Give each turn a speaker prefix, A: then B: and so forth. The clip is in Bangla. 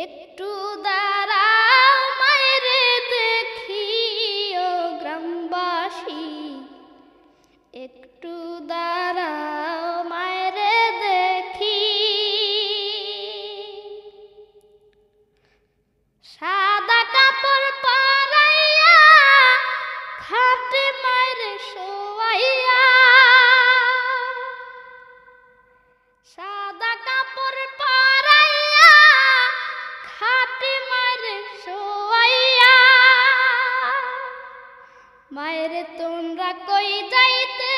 A: একটু দাঁড়াও মায়েরে দেখি ও গ্রামবাসী, একটু দাঁড়াও মায়েরে দেখি। সাদা কাপড় পরাইয়া খাটে মায়েরে শোয়াইয়া, সাদা কাপড় পরাইয়া খাটে মায়েরে শোয়াইয়া। মায়েরে তোমরা কই যাইতে